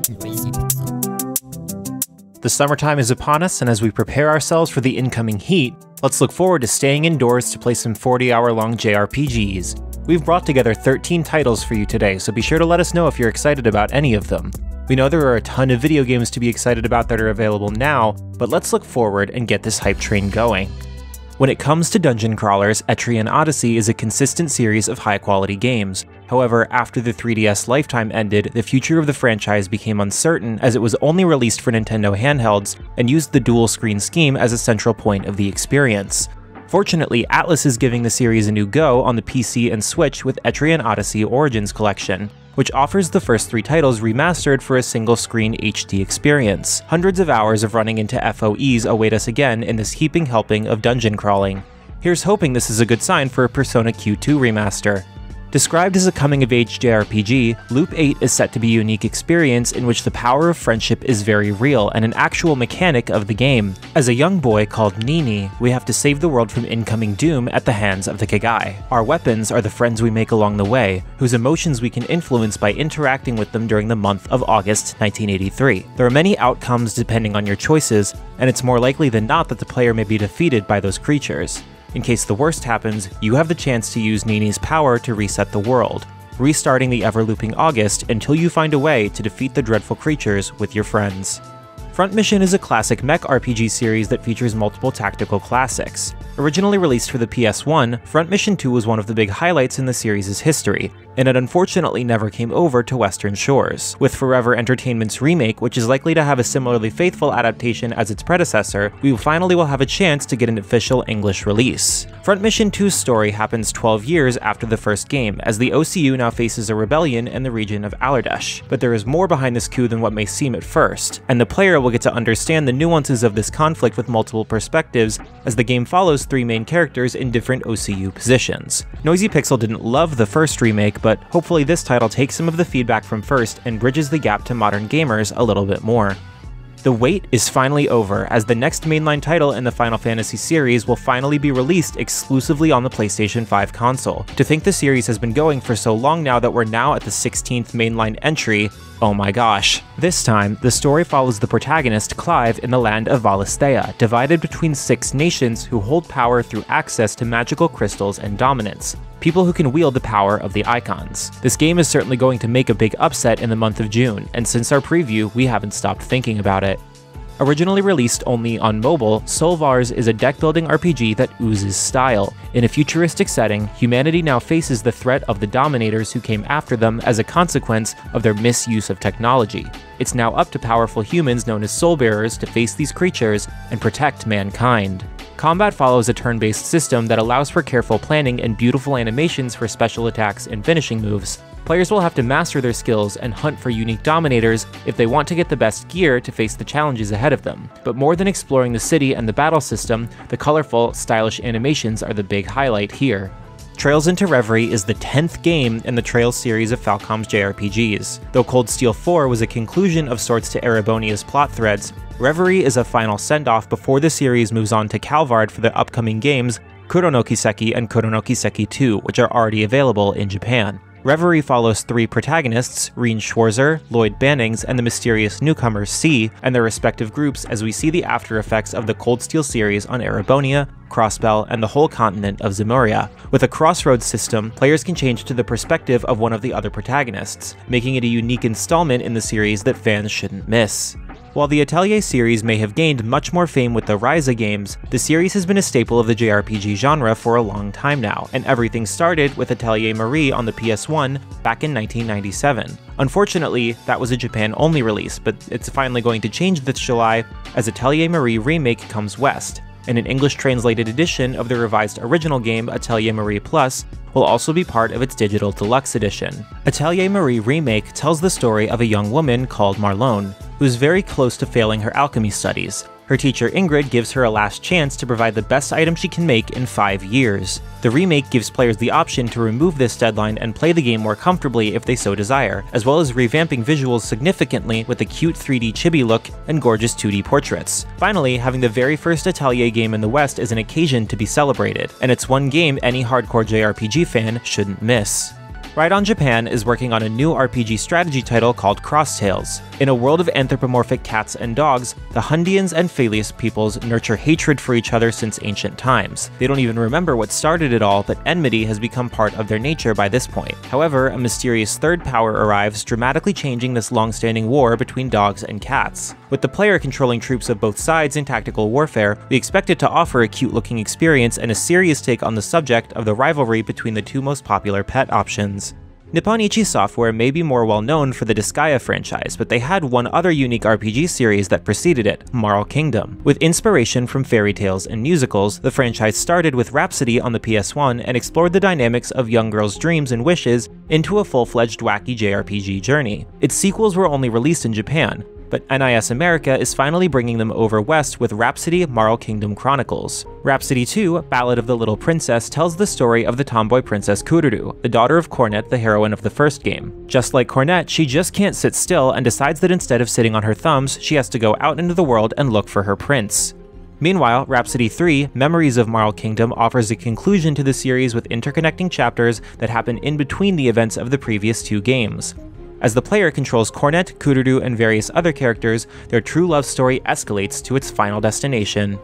The summertime is upon us, and as we prepare ourselves for the incoming heat, let's look forward to staying indoors to play some 40-hour-long JRPGs. We've brought together 13 titles for you today, so be sure to let us know if you're excited about any of them. We know there are a ton of video games to be excited about that are available now, but let's look forward and get this hype train going. When it comes to dungeon crawlers, Etrian Odyssey is a consistent series of high-quality games. However, after the 3DS lifetime ended, the future of the franchise became uncertain as it was only released for Nintendo handhelds and used the dual-screen scheme as a central point of the experience. Fortunately, Atlus is giving the series a new go on the PC and Switch with Etrian Odyssey Origins Collection, which offers the first 3 titles remastered for a single-screen HD experience. Hundreds of hours of running into FOEs await us again in this heaping helping of dungeon crawling. Here's hoping this is a good sign for a Persona Q2 remaster. Described as a coming-of-age JRPG, Loop 8 is set to be a unique experience in which the power of friendship is very real and an actual mechanic of the game. As a young boy called Nini, we have to save the world from incoming doom at the hands of the Kegai. Our weapons are the friends we make along the way, whose emotions we can influence by interacting with them during the month of August 1983. There are many outcomes depending on your choices, and it's more likely than not that the player may be defeated by those creatures. In case the worst happens, you have the chance to use Nini's power to reset the world, restarting the ever-looping August until you find a way to defeat the dreadful creatures with your friends. Front Mission is a classic mech RPG series that features multiple tactical classics. Originally released for the PS1, Front Mission 2 was one of the big highlights in the series' history, and it unfortunately never came over to Western shores. With Forever Entertainment's Remake, which is likely to have a similarly faithful adaptation as its predecessor, we finally will have a chance to get an official English release. Front Mission 2's story happens 12 years after the first game, as the OCU now faces a rebellion in the region of Alardesh. But there is more behind this coup than what may seem at first, and the player will get to understand the nuances of this conflict with multiple perspectives as the game follows 3 main characters in different OCU positions. Noisy Pixel didn't love the first remake, but hopefully this title takes some of the feedback from first and bridges the gap to modern gamers a little bit more. The wait is finally over, as the next mainline title in the Final Fantasy series will finally be released exclusively on the PlayStation 5 console. To think the series has been going for so long now that we're now at the 16th mainline entry, oh my gosh. This time, the story follows the protagonist Clive in the land of Valisthea, divided between 6 nations who hold power through access to magical crystals and dominance. People who can wield the power of the icons. This game is certainly going to make a big upset in the month of June, and since our preview, we haven't stopped thinking about it. Originally released only on mobile, Solvars is a deck-building RPG that oozes style. In a futuristic setting, humanity now faces the threat of the Dominators who came after them as a consequence of their misuse of technology. It's now up to powerful humans known as Soulbearers to face these creatures and protect mankind. Combat follows a turn-based system that allows for careful planning and beautiful animations for special attacks and finishing moves. Players will have to master their skills and hunt for unique dominators if they want to get the best gear to face the challenges ahead of them. But more than exploring the city and the battle system, the colorful, stylish animations are the big highlight here. Trails into Reverie is the 10th game in the Trails series of Falcom's JRPGs. Though Cold Steel 4 was a conclusion of sorts to Erebonia's plot threads, Reverie is a final send-off before the series moves on to Calvard for the upcoming games Kuronokiseki and Kuronokiseki 2, which are already available in Japan. Reverie follows 3 protagonists, Reen Schwarzer, Lloyd Bannings, and the mysterious newcomer C, and their respective groups as we see the after effects of the Cold Steel series on Erebonia, Crossbell, and the whole continent of Zemuria. With a crossroads system, players can change to the perspective of one of the other protagonists, making it a unique installment in the series that fans shouldn't miss. While the Atelier series may have gained much more fame with the Ryza games, the series has been a staple of the JRPG genre for a long time now, and everything started with Atelier Marie on the PS1 back in 1997. Unfortunately, that was a Japan-only release, but it's finally going to change this July as Atelier Marie Remake comes west, and an English-translated edition of the revised original game Atelier Marie Plus will also be part of its digital deluxe edition. Atelier Marie Remake tells the story of a young woman called Marlone, who is very close to failing her alchemy studies. Her teacher Ingrid gives her a last chance to provide the best item she can make in 5 years. The remake gives players the option to remove this deadline and play the game more comfortably if they so desire, as well as revamping visuals significantly with a cute 3D chibi look and gorgeous 2D portraits. Finally, having the very first Atelier game in the West is an occasion to be celebrated, and it's one game any hardcore JRPG fan shouldn't miss. Ride-On Japan is working on a new RPG strategy title called Cross Tales. In a world of anthropomorphic cats and dogs, the Hundians and Phaleus peoples nurture hatred for each other since ancient times. They don't even remember what started it all, but enmity has become part of their nature by this point. However, a mysterious third power arrives, dramatically changing this long-standing war between dogs and cats. With the player controlling troops of both sides in tactical warfare, we expect it to offer a cute-looking experience and a serious take on the subject of the rivalry between the two most popular pet options. Nippon Ichi Software may be more well known for the Disgaea franchise, but they had one other unique RPG series that preceded it, Marl Kingdom. With inspiration from fairy tales and musicals, the franchise started with Rhapsody on the PS1 and explored the dynamics of young girls' dreams and wishes into a full-fledged wacky JRPG journey. Its sequels were only released in Japan, but NIS America is finally bringing them over west with Rhapsody Marl Kingdom Chronicles. Rhapsody 2, Ballad of the Little Princess, tells the story of the tomboy princess Kururu, the daughter of Cornet, the heroine of the first game. Just like Cornet, she just can't sit still and decides that instead of sitting on her thumbs, she has to go out into the world and look for her prince. Meanwhile, Rhapsody 3, Memories of Marl Kingdom, offers a conclusion to the series with interconnecting chapters that happen in between the events of the previous two games. As the player controls Cornet, Kururu, and various other characters, their true love story escalates to its final destination.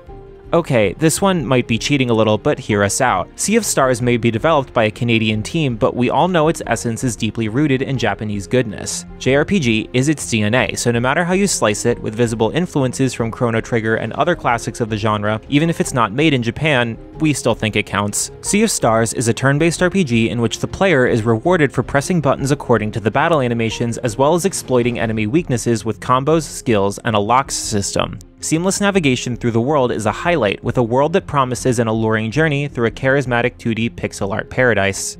Okay, this one might be cheating a little, but hear us out. Sea of Stars may be developed by a Canadian team, but we all know its essence is deeply rooted in Japanese goodness. JRPG is its DNA, so no matter how you slice it, with visible influences from Chrono Trigger and other classics of the genre, even if it's not made in Japan, we still think it counts. Sea of Stars is a turn-based RPG in which the player is rewarded for pressing buttons according to the battle animations, as well as exploiting enemy weaknesses with combos, skills, and a locks system. Seamless navigation through the world is a highlight, with a world that promises an alluring journey through a charismatic 2D pixel art paradise.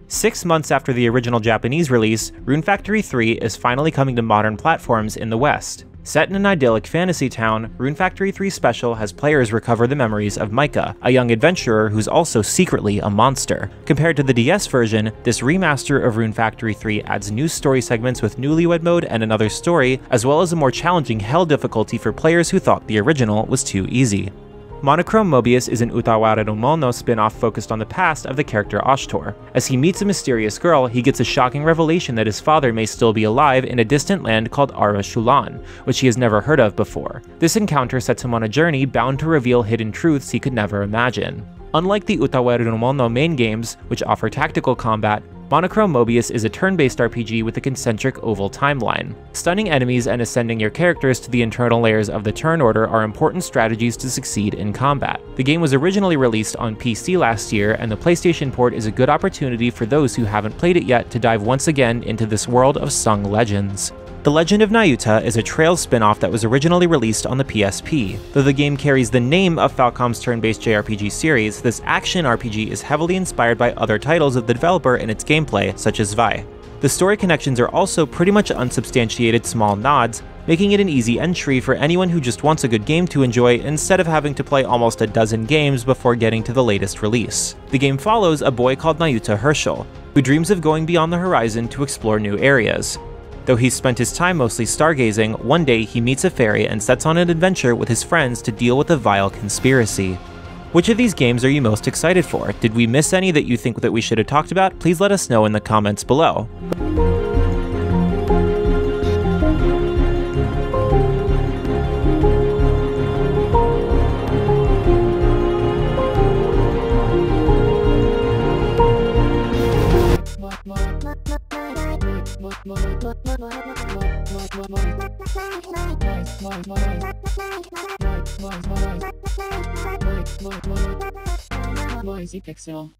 6 months after the original Japanese release, Rune Factory 3 is finally coming to modern platforms in the West. Set in an idyllic fantasy town, Rune Factory 3 Special has players recover the memories of Micah, a young adventurer who's also secretly a monster. Compared to the DS version, this remaster of Rune Factory 3 adds new story segments with Newlywed Mode and another story, as well as a more challenging Hell difficulty for players who thought the original was too easy. Monochrome Mobius is an Utawara no Mono spin-off focused on the past of the character Ashtor. As he meets a mysterious girl, he gets a shocking revelation that his father may still be alive in a distant land called Ara Shulan, which he has never heard of before. This encounter sets him on a journey bound to reveal hidden truths he could never imagine. Unlike the Utawara no Mono main games, which offer tactical combat, Monochrome Mobius is a turn-based RPG with a concentric oval timeline. Stunning enemies and ascending your characters to the internal layers of the turn order are important strategies to succeed in combat. The game was originally released on PC last year, and the PlayStation port is a good opportunity for those who haven't played it yet to dive once again into this world of sung legends. The Legend of Nayuta is a Trails spin-off that was originally released on the PSP. Though the game carries the name of Falcom's turn-based JRPG series, this action RPG is heavily inspired by other titles of the developer in its gameplay, such as Zwei. The story connections are also pretty much unsubstantiated small nods, making it an easy entry for anyone who just wants a good game to enjoy instead of having to play almost a dozen games before getting to the latest release. The game follows a boy called Nayuta Herschel, who dreams of going beyond the horizon to explore new areas. Though he's spent his time mostly stargazing, one day he meets a fairy and sets on an adventure with his friends to deal with a vile conspiracy. Which of these games are you most excited for? Did we miss any that you think that we should have talked about? Please let us know in the comments below. Noisy Pixel.